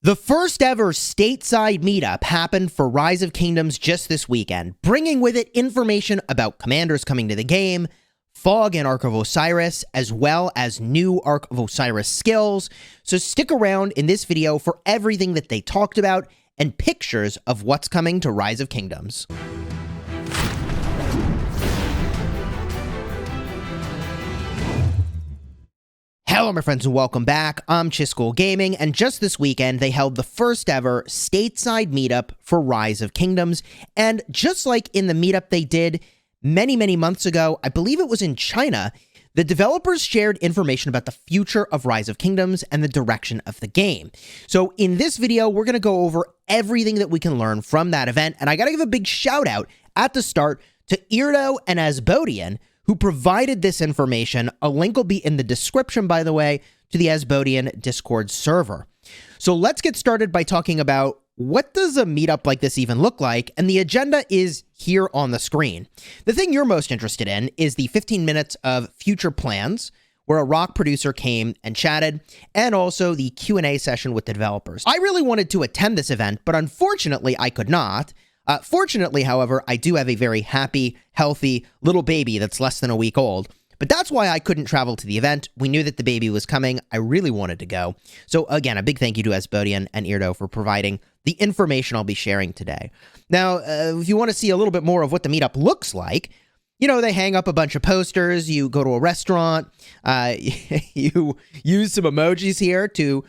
The first ever stateside meetup happened for Rise of Kingdoms just this weekend, bringing with it information about commanders coming to the game, Fog and Ark of Osiris, as well as new Ark of Osiris skills. So stick around in this video for everything that they talked about and pictures of what's coming to Rise of Kingdoms. Hello my friends and welcome back. I'm Chisgule Gaming, and just this weekend they held the first ever stateside meetup for Rise of Kingdoms. And just like in the meetup they did many months ago, I believe it was in China, the developers shared information about the future of Rise of Kingdoms and the direction of the game. So in this video, we're going to go over everything that we can learn from that event, and I got to give a big shout out at the start to Irdo and Asbodian, who provided this information. A link will be in the description, by the way, to the Asbodian Discord server. So let's get started by talking about what does a meetup like this even look like, and the agenda is here on the screen. The thing you're most interested in is the 15 minutes of future plans, where a ROK producer came and chatted, and also the Q&A session with the developers. I really wanted to attend this event, but unfortunately I could not. Fortunately, however, I do have a very happy, healthy little baby that's less than a week old. But that's why I couldn't travel to the event. We knew that the baby was coming. I really wanted to go. So again, a big thank you to Asbodian and Irdo for providing the information I'll be sharing today. Now, if you want to see a little bit more of what the meetup looks like, you know, they hang up a bunch of posters, you go to a restaurant, you use some emojis here to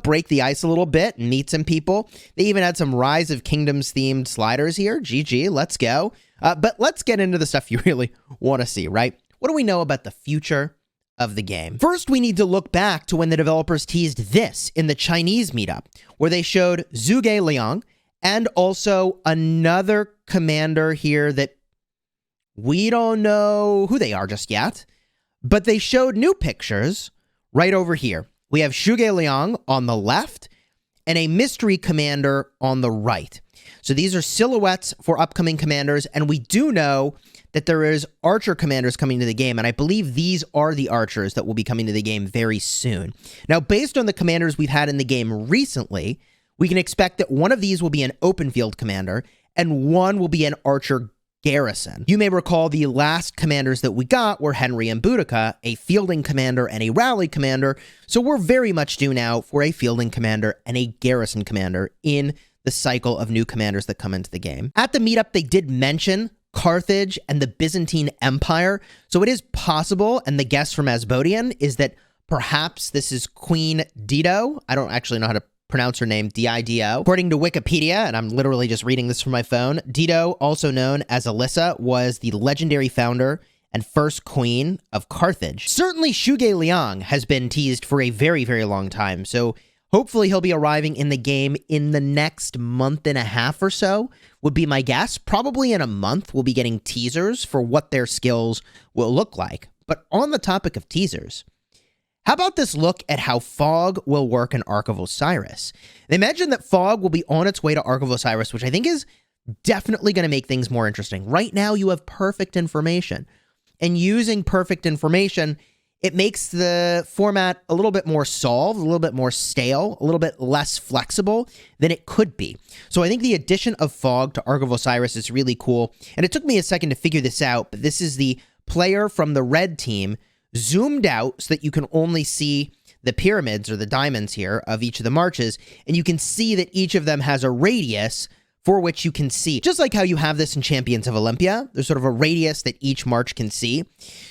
break the ice a little bit and meet some people. They even had some Rise of Kingdoms themed sliders here. GG, let's go. But let's get into the stuff you really want to see, right? What do we know about the future of the game? First, we need to look back to when the developers teased this in the Chinese meetup, where they showed Zhuge Liang and also another commander here that we don't know who they are just yet, but they showed new pictures right over here. We have Zhuge Liang on the left and a mystery commander on the right. So these are silhouettes for upcoming commanders, and we do know that there is archer commanders coming to the game, and I believe these are the archers that will be coming to the game very soon. Now, based on the commanders we've had in the game recently, we can expect that one of these will be an open field commander, and one will be an archer garrison. You may recall the last commanders that we got were Henry and Boudica, a fielding commander and a rally commander, so we're very much due now for a fielding commander and a garrison commander in the cycle of new commanders that come into the game. At the meetup, they did mention Carthage and the Byzantine Empire, so it is possible, and the guess from Asbodian is that perhaps this is Queen Dido. I don't actually know how to pronounce her name, D-I-D-O. According to Wikipedia, and I'm literally just reading this from my phone, Dido, also known as Alyssa, was the legendary founder and first queen of Carthage. Certainly, Zhuge Liang has been teased for a very long time, so hopefully he'll be arriving in the game in the next month and a half or so, would be my guess. Probably in a month, we'll be getting teasers for what their skills will look like. But on the topic of teasers, how about this look at how Fog will work in Ark of Osiris? They mentioned that Fog will be on its way to Ark of Osiris, which I think is definitely going to make things more interesting. Right now, you have perfect information. And using perfect information, it makes the format a little bit more solved, a little bit more stale, a little bit less flexible than it could be. So I think the addition of Fog to Ark of Osiris is really cool. And it took me a second to figure this out, but this is the player from the red team zoomed out so that you can only see the pyramids or the diamonds here of each of the marches, and you can see that each of them has a radius for which you can see. Just like how you have this in Champions of Olympia, there's sort of a radius that each march can see.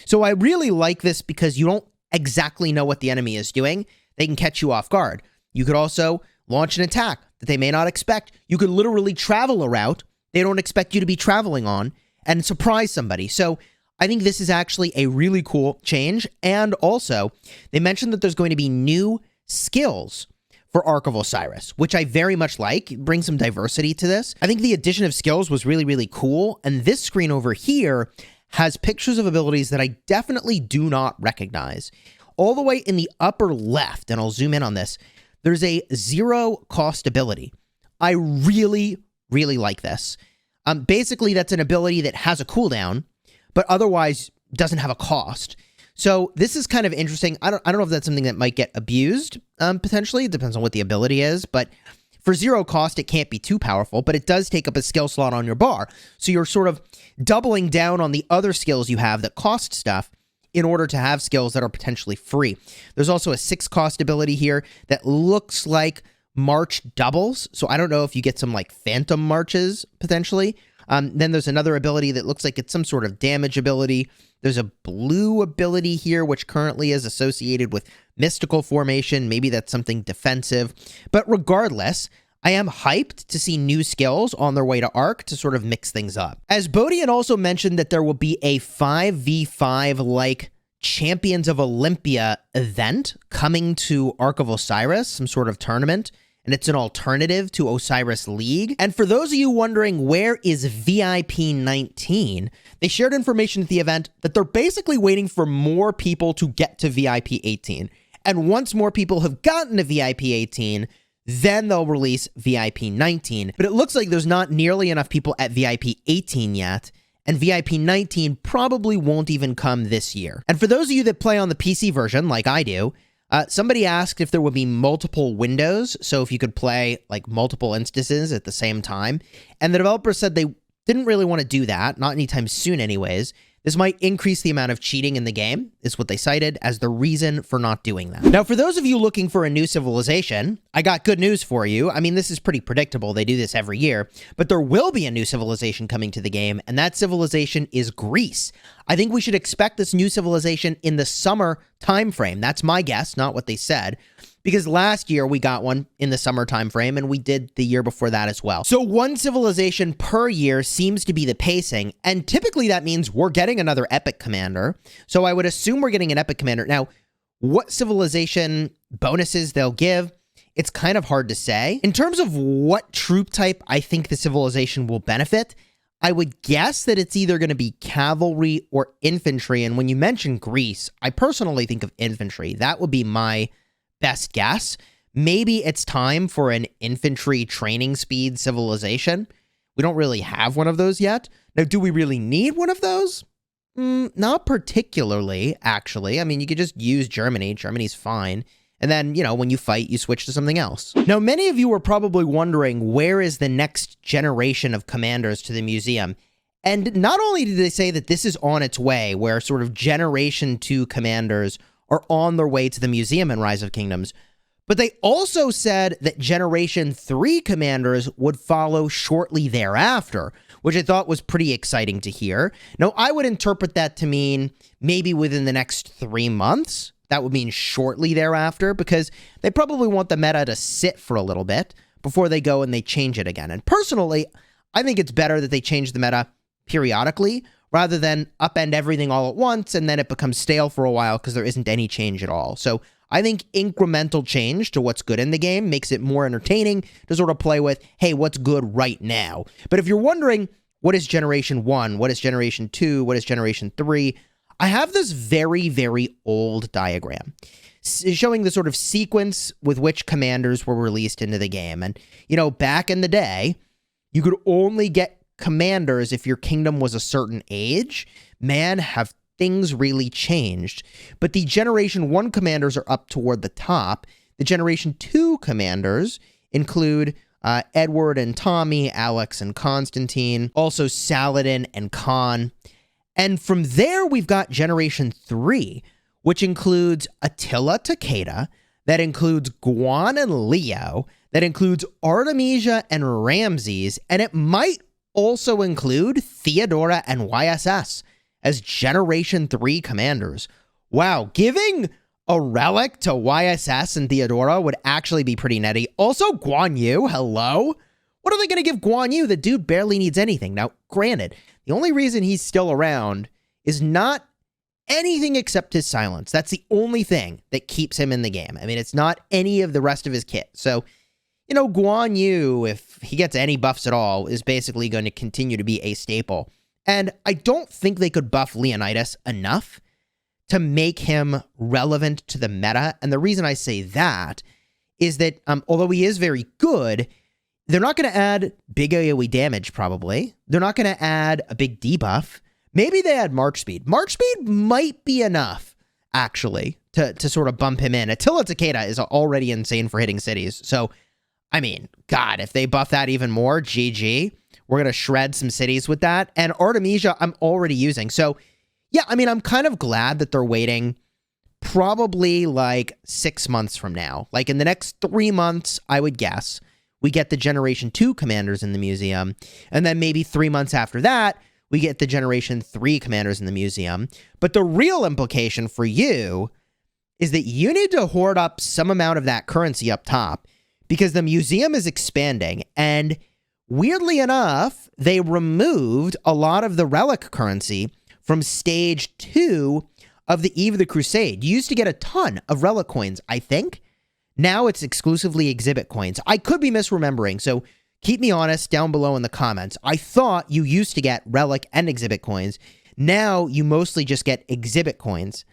So I really like this because you don't exactly know what the enemy is doing. They can catch you off guard. You could also launch an attack that they may not expect. You could literally travel a route they don't expect you to be traveling on and surprise somebody. So I think this is actually a really cool change. And also, they mentioned that there's going to be new skills for Ark of Osiris, which I very much like. It brings some diversity to this. I think the addition of skills was really cool. And this screen over here has pictures of abilities that I definitely do not recognize. All the way in the upper left, and I'll zoom in on this, there's a 0 cost ability. I really like this. Basically, that's an ability that has a cooldown, but otherwise doesn't have a cost. So this is kind of interesting. I don't know if that's something that might get abused, potentially. It depends on what the ability is, but for 0 cost, it can't be too powerful, but it does take up a skill slot on your bar. So you're sort of doubling down on the other skills you have that cost stuff in order to have skills that are potentially free. There's also a 6 cost ability here that looks like march doubles. So I don't know if you get some like phantom marches potentially. Then there's another ability that looks like it's some sort of damage ability. There's a blue ability here, which currently is associated with mystical formation. Maybe that's something defensive. But regardless, I am hyped to see new skills on their way to Ark to sort of mix things up. As Bodian also mentioned that there will be a 5v5 like Champions of Olympia event coming to Ark of Osiris, some sort of tournament, and it's an alternative to Osiris League. And for those of you wondering where is VIP 19, they shared information at the event that they're basically waiting for more people to get to VIP 18. And once more people have gotten to VIP 18, then they'll release VIP 19. But it looks like there's not nearly enough people at VIP 18 yet, and VIP 19 probably won't even come this year. And for those of you that play on the PC version, like I do, somebody asked if there would be multiple windows, so if you could play like multiple instances at the same time. And the developer said they didn't really want to do that, not anytime soon anyways. This might increase the amount of cheating in the game, is what they cited as the reason for not doing that. Now, for those of you looking for a new civilization, I got good news for you. I mean, this is pretty predictable. They do this every year, but there will be a new civilization coming to the game, and that civilization is Greece. I think we should expect this new civilization in the summer timeframe. That's my guess, not what they said. Because last year we got one in the summer time frame, and we did the year before that as well. So one civilization per year seems to be the pacing, and typically that means we're getting another epic commander. So I would assume we're getting an epic commander. Now, what civilization bonuses they'll give, it's kind of hard to say. In terms of what troop type I think the civilization will benefit, I would guess that it's either going to be cavalry or infantry. And when you mention Greece, I personally think of infantry. That would be my best guess. Maybe it's time for an infantry training speed civilization. We don't really have one of those yet. Now, do we really need one of those? Not particularly, actually. I mean, you could just use Germany. Germany's fine. And then, you know, when you fight, you switch to something else. Now, many of you are probably wondering, where is the next generation of commanders to the museum? And not only did they say that this is on its way, where sort of Generation 2 commanders are on their way to the museum in Rise of Kingdoms, but they also said that Generation 3 commanders would follow shortly thereafter, which I thought was pretty exciting to hear. Now, I would interpret that to mean maybe within the next 3 months. That would mean shortly thereafter, because they probably want the meta to sit for a little bit before they go and they change it again. And personally, I think it's better that they change the meta periodically rather than upend everything all at once and then it becomes stale for a while because there isn't any change at all. So I think incremental change to what's good in the game makes it more entertaining to sort of play with, hey, what's good right now? But if you're wondering, what is Generation 1? What is Generation 2? What is Generation 3? I have this very, very old diagram showing the sort of sequence with which commanders were released into the game. And, you know, back in the day, you could only get commanders if your kingdom was a certain age. Man, have things really changed. But the Generation 1 commanders are up toward the top. The Generation 2 commanders include Edward and Tommy, Alex and Constantine, also Saladin and Khan. And from there, we've got Generation 3, which includes Attila Takeda, that includes Guan and Leo, that includes Artemisia and Ramses, and it might also include Theodora and YSS as Generation 3 commanders. Wow, giving a relic to YSS and Theodora would actually be pretty nutty. Also, Guan Yu, hello? What are they going to give Guan Yu? The dude barely needs anything. Now, granted, the only reason he's still around is not anything except his silence. That's the only thing that keeps him in the game. I mean, it's not any of the rest of his kit. So, you know, Guan Yu, if he gets any buffs at all, is basically going to continue to be a staple. And I don't think they could buff Leonidas enough to make him relevant to the meta. And the reason I say that is that although he is very good, they're not going to add big AoE damage, probably. They're not going to add a big debuff. Maybe they add March Speed. March Speed might be enough actually, to sort of bump him in. Attila Takeda is already insane for hitting cities. So, I mean, God, if they buff that even more, GG. We're going to shred some cities with that. And Artemisia, I'm already using. So, yeah, I mean, I'm kind of glad that they're waiting probably like 6 months from now. Like in the next 3 months, I would guess, we get the Generation 2 commanders in the museum. And then maybe 3 months after that, we get the Generation 3 commanders in the museum. But the real implication for you is that you need to hoard up some amount of that currency up top because the museum is expanding. And weirdly enough, they removed a lot of the relic currency from stage 2 of the Eve of the Crusade. You used to get a ton of relic coins, I think. Now it's exclusively exhibit coins. I could be misremembering, so keep me honest down below in the comments. I thought you used to get relic and exhibit coins. Now you mostly just get exhibit coins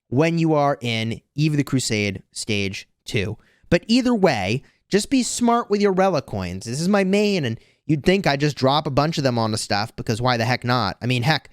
when you are in Eve of the Crusade stage 2. But either way, just be smart with your relic coins. This is my main, and you'd think I'd just drop a bunch of them onto stuff, because why the heck not? I mean, heck,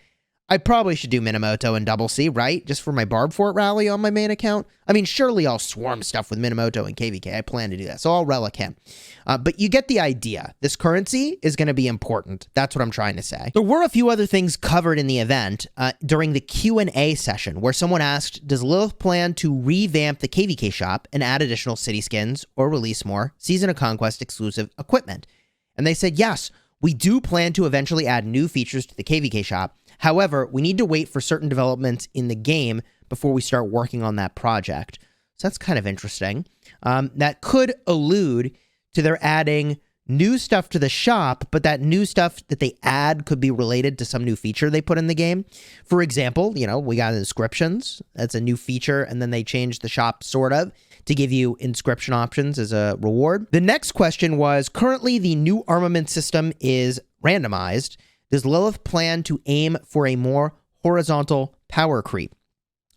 I probably should do Minamoto and Double C, right? Just for my Barb Fort rally on my main account. I mean, surely I'll swarm stuff with Minamoto and KVK. I plan to do that, so I'll relic him. But you get the idea. This currency is going to be important. That's what I'm trying to say. There were a few other things covered in the event during the Q&A session, where someone asked, does Lilith plan to revamp the KVK shop and add additional city skins or release more Season of Conquest exclusive equipment? And they said, yes, we do plan to eventually add new features to the KVK shop. However, we need to wait for certain developments in the game before we start working on that project. So that's kind of interesting. That could allude to their adding new stuff to the shop, but that new stuff that they add could be related to some new feature they put in the game. For example, you know, we got inscriptions. That's a new feature, and then they changed the shop sort of to give you inscription options as a reward. The next question was, currently the new armament system is randomized. Does Lilith plan to aim for a more horizontal power creep?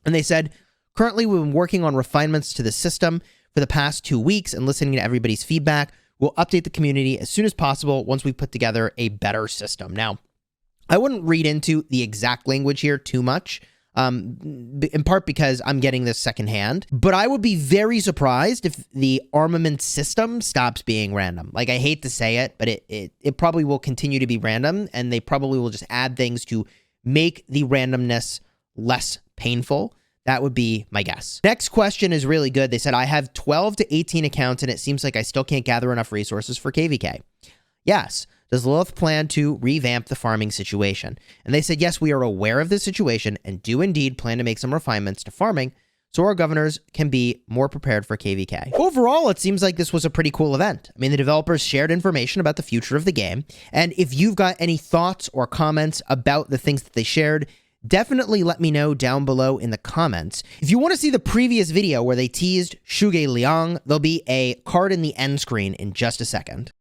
And they said, currently we've been working on refinements to the system for the past 2 weeks and listening to everybody's feedback. We'll update the community as soon as possible once we put together a better system. Now, I wouldn't read into the exact language here too much, in part because I'm getting this secondhand, but I would be very surprised if the armament system stops being random. Like, I hate to say it, but it probably will continue to be random, and they probably will just add things to make the randomness less painful. That would be my guess. Next question is really good. They said, I have 12 to 18 accounts, and it seems like I still can't gather enough resources for KVK. Yes. Does Lilith plan to revamp the farming situation? And they said, yes, we are aware of this situation and do indeed plan to make some refinements to farming so our governors can be more prepared for KVK. Overall, it seems like this was a pretty cool event. I mean, the developers shared information about the future of the game, and if you've got any thoughts or comments about the things that they shared, definitely let me know down below in the comments. If you want to see the previous video where they teased Shuge Liang, there'll be a card in the end screen in just a second.